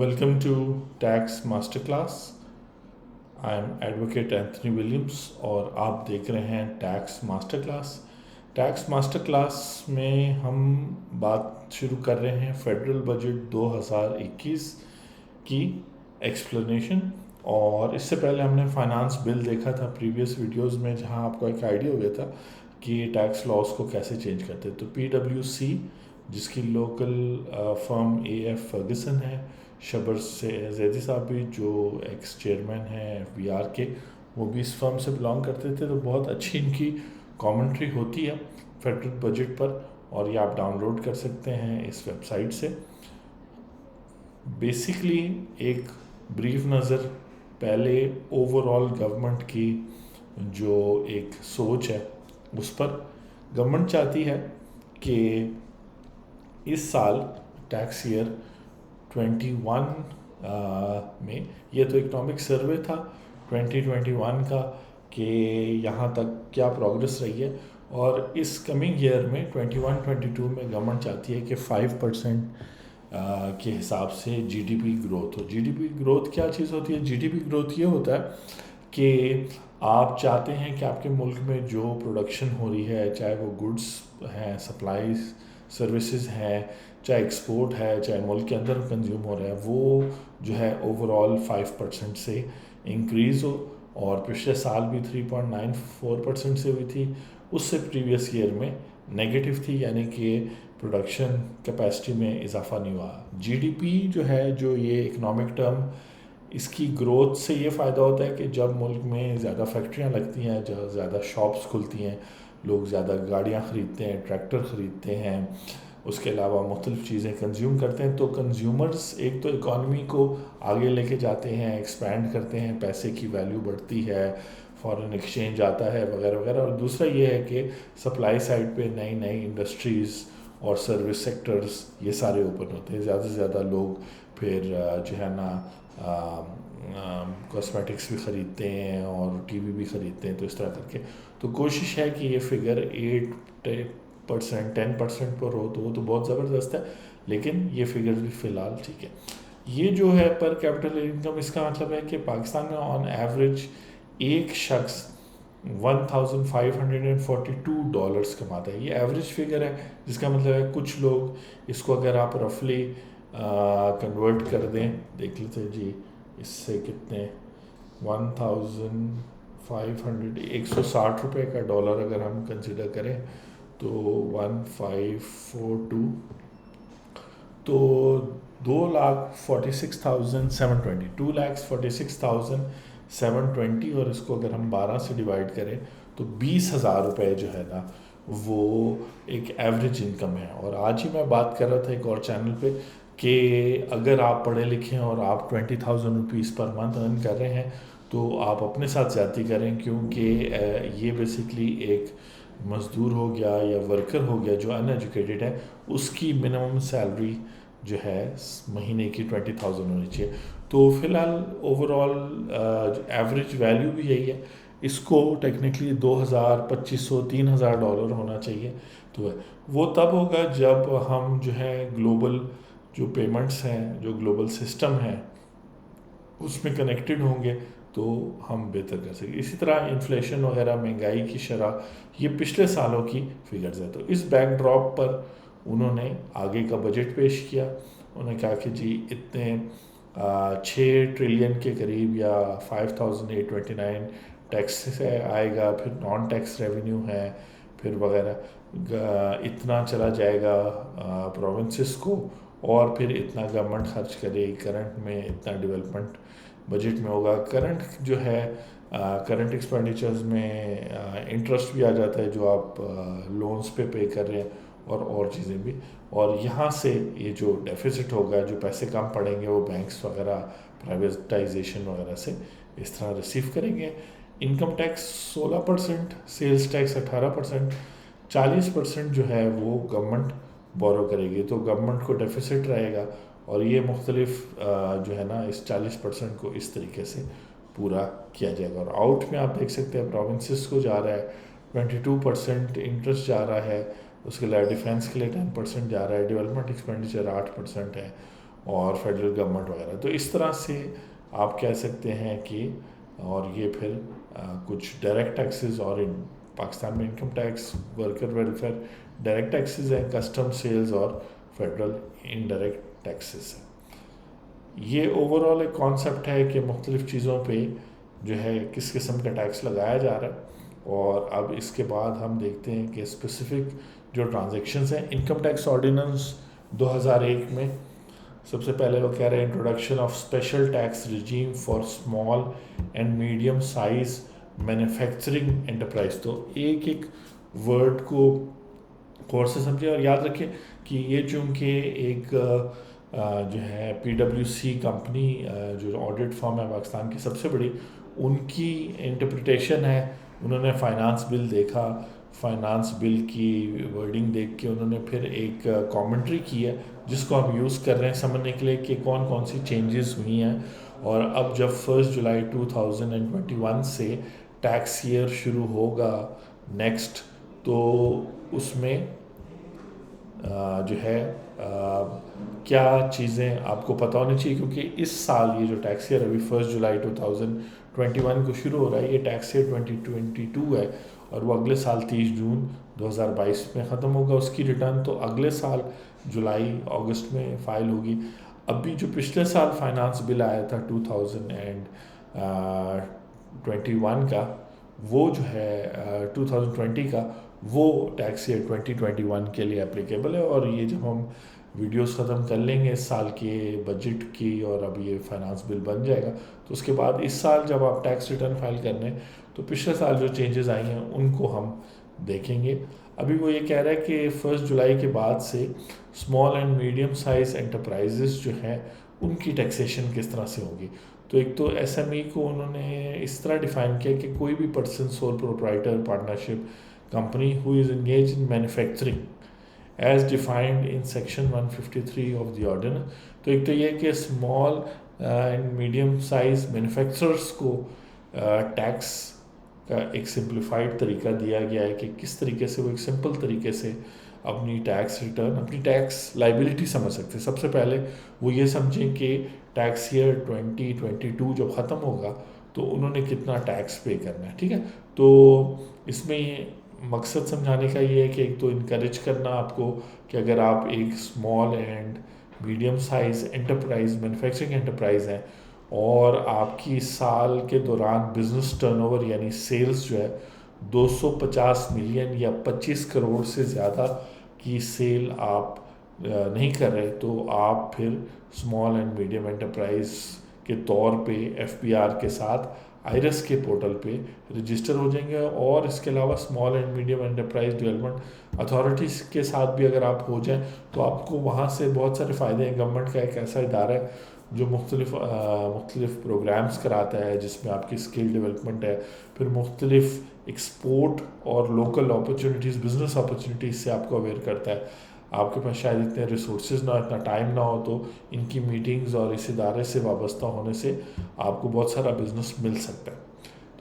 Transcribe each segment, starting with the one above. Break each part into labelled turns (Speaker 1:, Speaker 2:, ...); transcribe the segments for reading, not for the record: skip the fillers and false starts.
Speaker 1: Welcome to Tax Masterclass. I am advocate Anthony Williams और आप देख रहे हैं tax master class. Tax master class में हम बात शुरू कर रहे हैं फेडरल बजट 2021 की एक्सप्लेनेशन। और इससे पहले हमने फाइनेंस बिल देखा था प्रीवियस वीडियोस में, जहां आपको एक आइडिया हो गया था कि टैक्स लॉस को कैसे चेंज करते हैं। तो PwC, जिसकी लोकल फर्म AF फर्गसन है, शबर से जैदी साहब भी जो एक्स चेयरमैन हैं FBR के, वो भी इस फर्म से बिलोंग करते थे। तो बहुत अच्छी इनकी कमेंट्री होती है फेडरल बजट पर, और ये आप डाउनलोड कर सकते हैं इस वेबसाइट से। बेसिकली एक ब्रीफ नज़र पहले ओवरऑल गवर्नमेंट की जो एक सोच है उस पर। गवर्नमेंट चाहती है कि इस साल टैक्स ईयर 21 में, ये तो इकोनॉमिक सर्वे था 2021 का, कि यहाँ तक क्या प्रोग्रेस रही है। और इस कमिंग ईयर में 21-22 में गवर्नमेंट चाहती है कि 5% के हिसाब से GDP ग्रोथ हो। GDP ग्रोथ क्या चीज़ होती है? GDP ग्रोथ ये होता है कि आप चाहते हैं कि आपके मुल्क में जो प्रोडक्शन हो रही है, चाहे वो गुड्स हैं, सप्लाईज सर्विसेज हैं, चाहे एक्सपोर्ट है, चाहे मुल्क के अंदर कंज्यूम हो रहा है, वो जो है ओवरऑल 5% से इंक्रीज़ हो। और पिछले साल भी 3.94% से हुई थी। उससे प्रीवियस ईयर में नेगेटिव थी, यानी कि प्रोडक्शन कैपेसिटी में इजाफा नहीं हुआ। GDP जो है, जो ये इकोनॉमिक टर्म, इसकी ग्रोथ से ये फ़ायदा होता है कि जब मुल्क में ज़्यादा फैक्ट्रियाँ लगती हैं, जब ज़्यादा शॉप्स खुलती हैं, लोग ज़्यादा गाड़ियाँ ख़रीदते हैं, ट्रैक्टर ख़रीदते हैं, उसके अलावा मुख्तलिफ़ चीज़ें कंज्यूम करते हैं, तो कंज्यूमर्स एक तो इकॉनमी को आगे लेके जाते हैं, एक्सपैंड करते हैं, पैसे की वैल्यू बढ़ती है, फॉरेन एक्सचेंज आता है, वगैरह वगैरह। और दूसरा ये है कि सप्लाई साइड पे नई नई इंडस्ट्रीज़ और सर्विस सेक्टर्स ये सारे ओपन होते हैं। ज़्यादा से ज़्यादा लोग फिर जो है ना कॉस्मेटिक्स भी ख़रीदते हैं और टीवी भी ख़रीदते हैं। तो इस तरह करके तो कोशिश है कि ये फिगर 8% 10% पर हो, तो वो तो बहुत ज़बरदस्त है, लेकिन ये फिगर भी फ़िलहाल ठीक है। ये जो है पर कैपिटल इनकम, इसका मतलब है कि पाकिस्तान में ऑन एवरेज एक शख्स $1,542 कमाता है। ये एवरेज फिगर है, जिसका मतलब है कुछ लोग इसको अगर आप रफली कन्वर्ट कर दें, देख लेते हैं जी, इससे कितने 1,500 160 रुपये का डॉलर अगर हम कंसिडर करें तो 1542, तो 2,46,720 2,46,720, और इसको अगर हम 12 से डिवाइड करें तो 20,000 रुपये जो है ना, वो एक एवरेज इनकम है। और आज ही मैं बात कर रहा था एक और चैनल पे कि अगर आप पढ़े लिखे हैं और आप 20,000 रुपीज़ पर मंथ अर्न कर रहे हैं, तो आप अपने साथ ज़्यादती करें, क्योंकि ये बेसिकली एक मज़दूर हो गया या वर्कर हो गया जो अनएजुकेटेड है, उसकी मिनिमम सैलरी जो है महीने की 20,000 होनी चाहिए। तो फ़िलहाल ओवरऑल एवरेज वैल्यू भी यही है। इसको टेक्निकली 2,000 $2,500 $3,000 होना चाहिए। तो वो तब होगा जब हम जो है ग्लोबल जो पेमेंट्स हैं, जो ग्लोबल सिस्टम है, उसमें कनेक्टेड होंगे, तो हम बेहतर कर सकें। इसी तरह इन्फ्लेशन वगैरह, महंगाई की शरह, ये पिछले सालों की फिगर्स है। तो इस बैकड्रॉप पर उन्होंने आगे का बजट पेश किया। उन्होंने कहा कि जी इतने 6 ट्रिलियन के करीब या 5,829 टैक्स से आएगा, फिर नॉन टैक्स रेवेन्यू है, फिर वगैरह इतना चला जाएगा प्रोविंसेस को, और फिर इतना गवर्नमेंट खर्च करे, करंट में इतना डेवलपमेंट बजट में होगा। करंट जो है करंट एक्सपेंडिचर्स में इंटरेस्ट भी आ जाता है जो आप लोन्स पे कर रहे हैं, और चीज़ें भी। और यहाँ से ये जो डेफिसिट होगा, जो पैसे कम पड़ेंगे, वो बैंक्स वगैरह प्राइवेटाइजेशन वगैरह से इस तरह रिसीव करेंगे। इनकम टैक्स 16%, सेल्स टैक्स 18%, 40% जो है वो गवर्नमेंट बोरो करेगी, तो गवर्नमेंट को डेफिसिट रहेगा। और ये मुख्तलिफ जो है ना, इस 40% को इस तरीके से पूरा किया जाएगा। और आउट में आप देख सकते हैं प्रोविंसेस को जा रहा है 22% इंटरेस्ट जा रहा है, उसके अलावा डिफेंस के लिए 10% जा रहा है, डेवलपमेंट एक्सपेंडिचर 8% है, और फेडरल गवर्नमेंट वगैरह। तो इस तरह से आप कह सकते हैं कि, और ये फिर कुछ डायरेक्ट टैक्सेस और पाकिस्तान में income tax, worker welfare direct taxes हैं, कस्टम सेल्स और फेडरल इनडायरेक्ट टैक्सेस हैं। ये ओवरऑल एक कॉन्सेप्ट है कि मुख्तलिफ़ चीज़ों पे जो है किस किस्म का टैक्स लगाया जा रहा है। और अब इसके बाद हम देखते हैं कि स्पेसिफ़िक जो ट्रांजेक्शन्स हैं, इनकम टैक्स ऑर्डिनेंस 2001 में सबसे पहले वो कह रहे हैं introduction of special tax regime for small and medium size manufacturing enterprise. तो एक एक वर्ड को गौर से समझिए और याद रखें कि ये चूँकि एक जो है PwC कंपनी, जो ऑडिट फर्म है पाकिस्तान की सबसे बड़ी, उनकी इंटरप्रिटेशन है। उन्होंने फाइनेंस बिल देखा, फाइनेंस बिल की वर्डिंग देख के उन्होंने फिर एक कमेंट्री की है जिसको हम यूज़ कर रहे हैं समझने के लिए कि कौन कौन सी चेंजेस हुई हैं। और अब जब 1 जुलाई 2021 से टैक्स ईयर शुरू होगा नेक्स्ट, तो उसमें जो है क्या चीज़ें आपको पता होनी चाहिए, क्योंकि इस साल ये जो टैक्स ईयर अभी 1 जुलाई 2021 को शुरू हो रहा है, ये टैक्स ईयर 2022 है और वो अगले साल 30 जून 2022 में ख़त्म होगा। उसकी रिटर्न तो अगले साल जुलाई अगस्त में फ़ाइल होगी। अभी जो पिछले साल फाइनेंस बिल आया था 2021 का, वो जो है 2020 का, वो टैक्स ईयर 2021 के लिए एप्लीकेबल है। और ये जब हम वीडियोस ख़त्म कर लेंगे इस साल के बजट की और अब ये फाइनेंस बिल बन जाएगा, तो उसके बाद इस साल जब आप टैक्स रिटर्न फाइल करने हैं तो पिछले साल जो चेंजेस आई हैं उनको हम देखेंगे। अभी वो ये कह रहा है कि 1 जुलाई के बाद से small and medium size enterprises जो हैं उनकी टैक्सेशन किस तरह से होगी। तो एक तो SME को उन्होंने इस तरह डिफ़ाइन किया कि कोई भी person, sole proprietor, partnership company who is engage in manufacturing as defined in section 153 of the ordinance. तो एक तो ये कि small and medium size manufacturers को टैक्स का एक सिंप्लीफाइड तरीका दिया गया है कि किस तरीके से वो एक सिंपल तरीके से अपनी टैक्स रिटर्न, अपनी टैक्स लाइबिलिटी समझ सकते हैं। सबसे पहले वो ये समझें कि टैक्स ईयर 2022 जब ख़त्म होगा तो उन्होंने कितना टैक्स पे करना है। ठीक है, तो इसमें मकसद समझाने का ये है कि एक तो इनकरेज करना आपको कि अगर आप एक small and medium size enterprise, manufacturing enterprise हैं और आपकी साल के दौरान बिजनेस टर्नओवर यानी सेल्स जो है 250 मिलियन या 25 करोड़ से ज़्यादा की सेल आप नहीं कर रहे, तो आप फिर स्मॉल एंड मीडियम एंटरप्राइज के तौर पे FBR के साथ आयरस के पोर्टल पे रजिस्टर हो जाएंगे। और इसके अलावा small and medium enterprise development authorities के साथ भी अगर आप हो जाएं तो आपको वहाँ से बहुत सारे फ़ायदे हैं। गवर्नमेंट का एक ऐसा इदारा है जो मुख्तलिफ प्रोग्राम्स कराता है जिसमें आपकी स्किल डेवलपमेंट है, फिर मुख्तलिफ एक्सपोर्ट और लोकल अपॉर्चुनिटीज़, बिजनेस अपॉर्चुनिटीज़ से आपको अवेयर करता है। आपके पास शायद इतने रिसोर्सेज ना, इतना टाइम ना हो, तो इनकी मीटिंग्स और इस इदारे से वाबस्ता होने से आपको बहुत सारा बिजनेस मिल सकता है।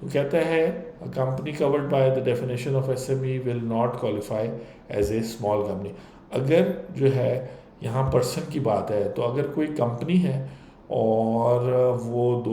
Speaker 1: तो कहता है a company covered by the definition of SME will not qualify as a small company. अगर जो है यहाँ पर्सन की बात है, तो अगर कोई कंपनी है और वो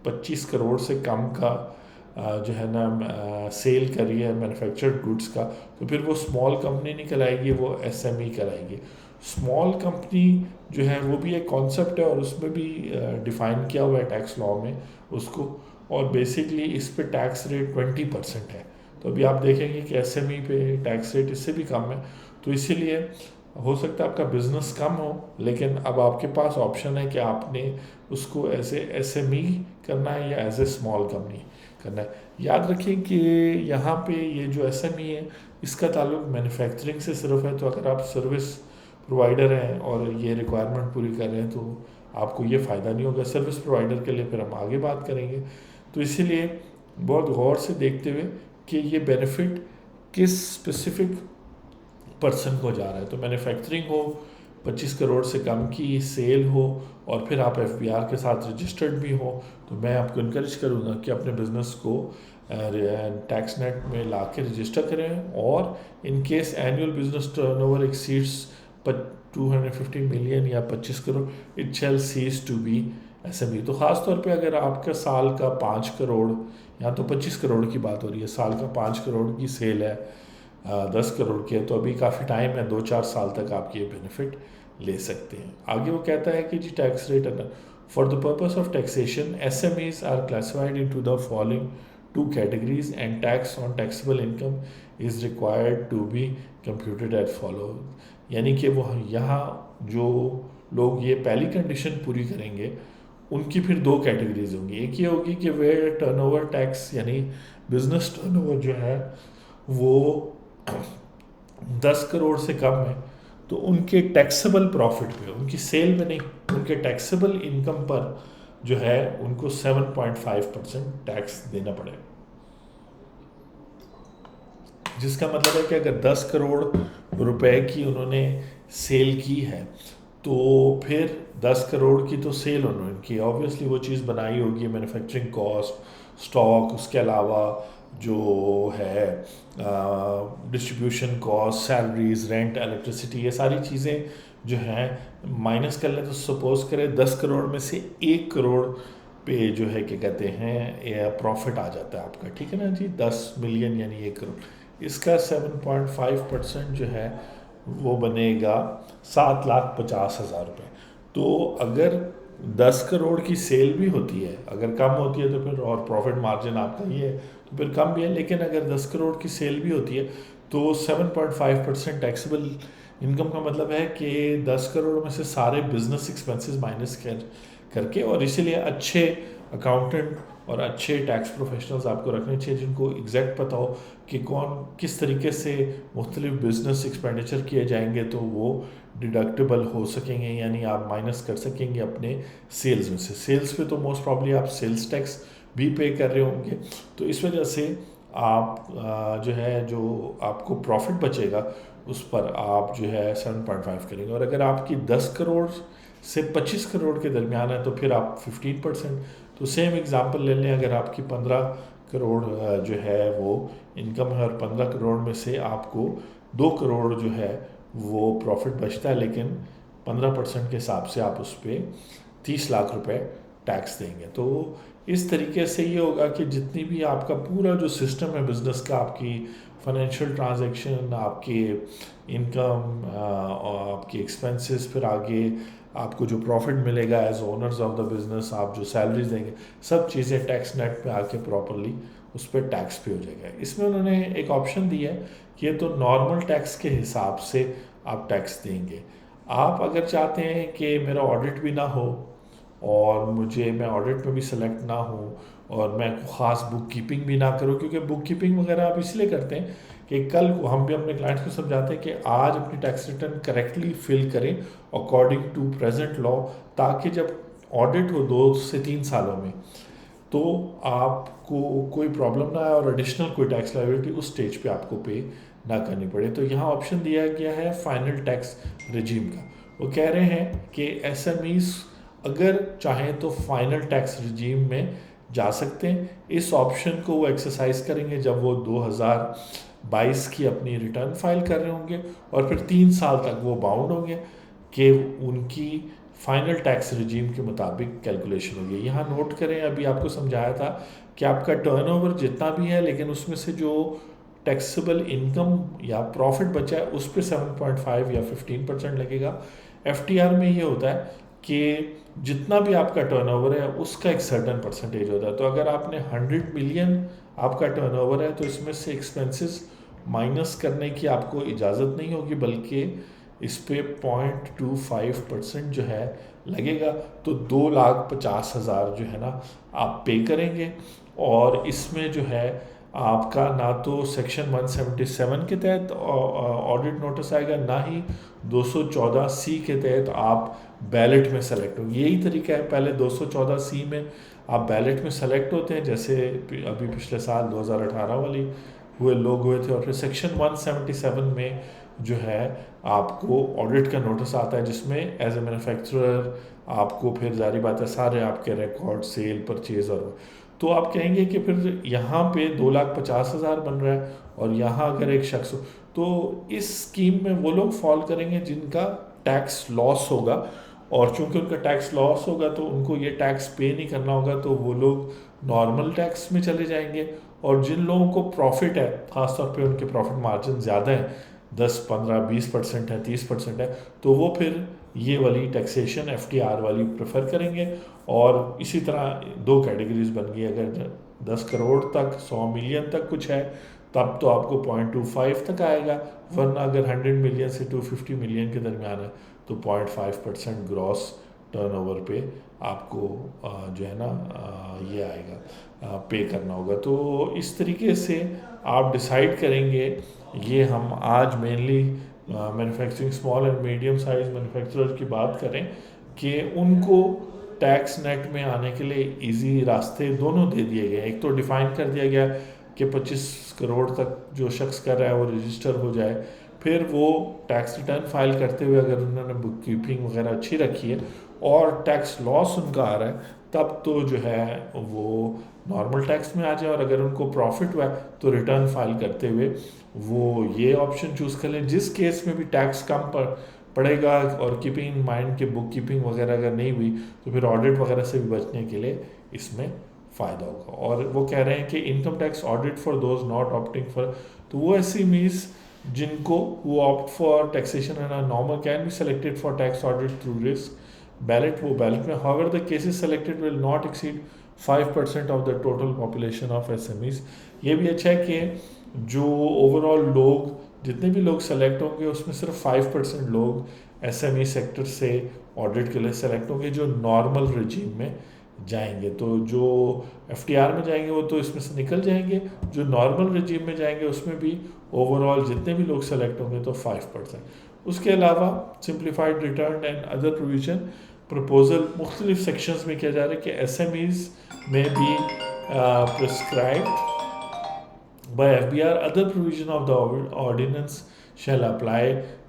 Speaker 1: 25 करोड़ से कम का जो है ना सेल कर रही है मैन्युफैक्चर्ड गुड्स का, तो फिर वो स्मॉल कंपनी नहीं कहलाएगी, वो SME कहलाएगी। स्मॉल कंपनी जो है वो भी एक कॉन्सेप्ट है और उसमें भी डिफ़ाइन किया हुआ है टैक्स लॉ में उसको, और बेसिकली इस पे टैक्स रेट 20% है। तो अभी आप देखेंगे कि SME पे टैक्स रेट इससे भी कम है। तो इसीलिए हो सकता है आपका बिजनेस कम हो, लेकिन अब आपके पास ऑप्शन है कि आपने उसको एज ए SME करना है या एज ए स्मॉल कंपनी करना है। याद रखिए कि यहाँ पे ये जो SME है इसका ताल्लुक मैन्युफैक्चरिंग से सिर्फ है। तो अगर आप सर्विस प्रोवाइडर हैं और ये रिक्वायरमेंट पूरी कर रहे हैं तो आपको ये फ़ायदा नहीं होगा। सर्विस प्रोवाइडर के लिए फिर हम आगे बात करेंगे। तो इसीलिए बहुत गौर से देखते हुए कि ये बेनिफिट किस स्पेसिफिक पर्सन को जा रहा है। तो मैन्युफैक्चरिंग हो, 25 करोड़ से कम की सेल हो और फिर आप FBR के साथ रजिस्टर्ड भी हो, तो मैं आपको इनकरेज करूँगा कि अपने बिज़नेस को टैक्स नेट में ला के रजिस्टर करें। और in case annual business turnover exceeds 250 million या 25 crore, it shall cease to be SME। तो ख़ास तौर पे अगर आपका साल का 5 करोड़, यहाँ तो 25 करोड़ की बात हो रही है, साल का 5 करोड़ की सेल है, 10 करोड़ की है, तो अभी काफ़ी टाइम है, 2-4 साल तक आप ये बेनिफिट ले सकते हैं। आगे वो कहता है कि जी tax rate for the purpose of taxation SMEs are classified into the following 2 categories and tax on taxable income is required to be computed at follow. यानी कि वो यहाँ जो लोग ये पहली कंडीशन पूरी करेंगे उनकी फिर 2 कैटेगरीज होंगी। एक ये होगी कि वे टर्नओवर टैक्स यानी बिजनेस टर्नओवर जो है वो 10 करोड़ से कम है, तो उनके टैक्सेबल प्रॉफिट पे, उनकी सेल में नहीं, उनके टैक्सेबल इनकम पर जो है उनको 7.5% टैक्स देना पड़ेगा। जिसका मतलब है कि अगर 10 करोड़ रुपए की उन्होंने सेल की है तो फिर 10 करोड़ की तो सेल उन्होंने की, ऑब्वियसली वो चीज़ बनाई होगी, मैन्युफैक्चरिंग कॉस्ट, स्टॉक, उसके अलावा जो है distribution cost, salaries, rent, electricity, ये सारी चीज़ें जो हैं माइनस कर लें तो सपोज करें 10 करोड़ में से 1 करोड़ पे जो है क्या कहते हैं प्रॉफिट आ जाता है आपका, ठीक है ना जी, 10 मिलियन यानी 1 करोड़, इसका 7.5% जो है वो बनेगा 7,50,000 रुपये। तो अगर 10 करोड़ की सेल भी होती है, अगर कम होती है तो फिर, और प्रॉफिट मार्जिन आपका ये है तो फिर कम भी है, लेकिन अगर 10 करोड़ की सेल भी होती है तो 7.5% टैक्सेबल इनकम का मतलब है कि 10 करोड़ में से सारे बिजनेस एक्सपेंसेस माइनस करके, और इसीलिए अच्छे अकाउंटेंट और अच्छे टैक्स प्रोफेशनल्स आपको रखने चाहिए जिनको एग्जैक्ट पता हो कि कौन किस तरीके से मुख्तलिफ बिजनेस एक्सपेंडिचर किए जाएंगे तो वो डिडक्टेबल हो सकेंगे, यानी आप माइनस कर सकेंगे अपने सेल्स में से। सेल्स पे तो मोस्ट प्रॉब्ली आप सेल्स टैक्स भी पे कर रहे होंगे, तो इस वजह से आप जो है जो आपको प्रॉफिट बचेगा उस पर आप जो है 7.5 करेंगे। और अगर आपकी 10 करोड़ से 25 करोड़ के दरमियान है तो फिर आप 15%। तो सेम एग्जांपल ले लें, अगर आपकी 15 करोड़ जो है वो इनकम है और 15 करोड़ में से आपको 2 करोड़ जो है वो प्रॉफिट बचता है, लेकिन 15% के हिसाब से आप उस पर 30 लाख रुपए टैक्स देंगे। तो इस तरीके से ये होगा कि जितनी भी आपका पूरा जो सिस्टम है बिजनेस का, आपकी फाइनेंशियल ट्रांजैक्शन, आपके इनकम, आपके एक्सपेंसेस, फिर आगे आपको जो प्रॉफिट मिलेगा as owners of the business, आप जो सैलरीज देंगे, सब चीज़ें टैक्स नेट पे आके प्रॉपरली उस पर टैक्स पे हो जाएगा। इसमें उन्होंने एक ऑप्शन दिया है कि ये तो नॉर्मल टैक्स के हिसाब से आप टैक्स देंगे। आप अगर चाहते हैं कि मेरा ऑडिट भी ना हो और मैं ऑडिट में भी सेलेक्ट ना हूँ और मैं ख़ास बुक कीपिंग भी ना करूँ, क्योंकि बुक कीपिंग वगैरह आप इसलिए करते हैं कि कल को हम भी अपने क्लाइंट्स को समझाते हैं कि आज अपनी टैक्स रिटर्न करेक्टली फिल करें अकॉर्डिंग टू प्रेजेंट लॉ, ताकि जब ऑडिट हो 2 से 3 सालों में तो आपको कोई प्रॉब्लम ना आए और एडिशनल कोई टैक्स लायबिलिटी उस स्टेज पे आपको पे ना करनी पड़े। तो यहाँ ऑप्शन दिया गया है फाइनल टैक्स रिजीम का। वो कह रहे हैं कि SMEs अगर चाहें तो फाइनल टैक्स रिजीम में जा सकते हैं। इस ऑप्शन को वो एक्सरसाइज करेंगे जब वो 2022 की अपनी रिटर्न फाइल कर रहे होंगे, और फिर 3 साल तक वो बाउंड होंगे कि उनकी फाइनल टैक्स रिजीम के मुताबिक कैलकुलेशन होगी। यहाँ नोट करें, अभी आपको समझाया था कि आपका टर्नओवर जितना भी है, लेकिन उसमें से जो टैक्सेबल इनकम या प्रॉफिट बचा है उस पर 7.5 या 15% लगेगा। FTR में ये होता है कि जितना भी आपका टर्नओवर है उसका एक सर्टेन परसेंटेज होता है। तो अगर आपने 100 मिलियन आपका टर्नओवर है तो इसमें से एक्सपेंसेस माइनस करने की आपको इजाज़त नहीं होगी, बल्कि इस पे 0.25% जो है लगेगा। तो 2,50,000 जो है ना आप पे करेंगे, और इसमें जो है आपका ना तो सेक्शन 177 के तहत ऑडिट नोटिस आएगा, ना ही 214C के तहत आप बैलेट में सेलेक्ट होंगे। यही तरीका है, पहले 214C में आप बैलेट में सेलेक्ट होते हैं, जैसे अभी पिछले साल 2018 वाली हुए लोग हुए थे, और फिर सेक्शन 177 में जो है आपको ऑडिट का नोटिस आता है, जिसमें एज ए मैन्युफैक्चरर आपको फिर जारी बात है सारे आपके रिकॉर्ड, सेल, परचेज, और तो आप कहेंगे कि फिर यहाँ पे 2,50,000 बन रहा है और यहाँ अगर एक शख्स हो, तो इस स्कीम में वो लोग फॉल करेंगे जिनका टैक्स लॉस होगा, और चूंकि उनका टैक्स लॉस होगा तो उनको ये टैक्स पे नहीं करना होगा, तो वो लोग नॉर्मल टैक्स में चले जाएंगे। और जिन लोगों को प्रॉफिट है, खासतौर पे उनके प्रॉफिट मार्जिन ज़्यादा है, 10, 15, 20% है, 30% है, तो वो फिर ये वाली टैक्सेशन FTR वाली प्रेफर करेंगे। और इसी तरह दो कैटेगरीज बन गई, अगर 10 करोड़ तक, 100 मिलियन तक कुछ है, तब तो आपको 0.25 तक आएगा, वरना अगर 100 मिलियन से 250 मिलियन के दरमियान है तो 0.5% ग्रॉस टर्नओवर पे आपको जो है ना ये आएगा, पे करना होगा। तो इस तरीके से आप डिसाइड करेंगे। ये हम आज mainly manufacturing small and medium size manufacturer की बात करें कि उनको टैक्स नेट में आने के लिए इजी रास्ते दोनों दे दिए गए। एक तो डिफाइन कर दिया गया कि 25 करोड़ तक जो शख्स कर रहा है वो रजिस्टर हो जाए, फिर वो टैक्स रिटर्न फाइल करते हुए अगर उन्होंने बुक कीपिंग वगैरह अच्छी रखी है और टैक्स लॉस उनका आ रहा है, तब तो जो है वो नॉर्मल टैक्स में आ जाए, और अगर उनको प्रॉफिट हुआ है तो रिटर्न फाइल करते हुए वो ये ऑप्शन चूज़ कर लें। जिस केस में भी टैक्स कम पड़ेगा और कीपिंग इन माइंड के बुक कीपिंग वगैरह अगर नहीं हुई तो फिर ऑडिट वगैरह से भी बचने के लिए इसमें फ़ायदा होगा। और वो कह रहे हैं कि income tax audit for those not opting for, तो वो ऐसी मीन्स जिनको वो opt for taxation and normal can be selected for tax audit through risk ballot, वो बैलेट में, however the cases selected will not exceed 5% of the total population of SMEs। ये भी अच्छा है कि जो ओवरऑल लोग, जितने भी लोग सेलेक्ट होंगे उसमें सिर्फ 5% लोग SME सेक्टर से ऑडिट के लिए सेलेक्ट होंगे जो नॉर्मल रजीम में जाएंगे। तो जो FTR में जाएंगे वो तो इसमें से निकल जाएंगे, जो नॉर्मल रजीम में जाएंगे उसमें भी ओवरऑल जितने भी लोग सेलेक्ट होंगे तो 5%। उसके अलावा simplified return and other provision proposal मुख्तलिफ सेक्शंस में किया जा रहा है कि SMEs में भी prescribed by FBR other provision of the ordinance shall apply।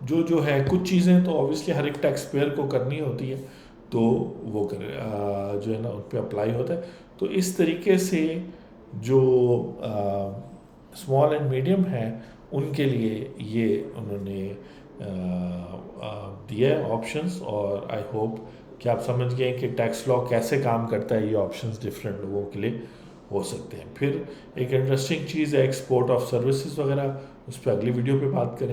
Speaker 1: जो है कुछ चीज़ें तो ऑब्वियसली हर एक टैक्स पेयर को करनी होती है, तो वो कर जो है ना उन पर अप्लाई होता है। तो इस तरीके से जो स्मॉल एंड मीडियम है उनके लिए ये उन्होंने दिया है ऑप्शंस, और आई होप कि आप समझ गए कि टैक्स लॉ कैसे काम करता है। ये ऑप्शंस डिफरेंट लोगों के लिए हो सकते हैं। फिर एक इंटरेस्टिंग चीज़ है एक्सपोर्ट ऑफ सर्विसेज वगैरह, उस पर अगली वीडियो पे बात करेंगे।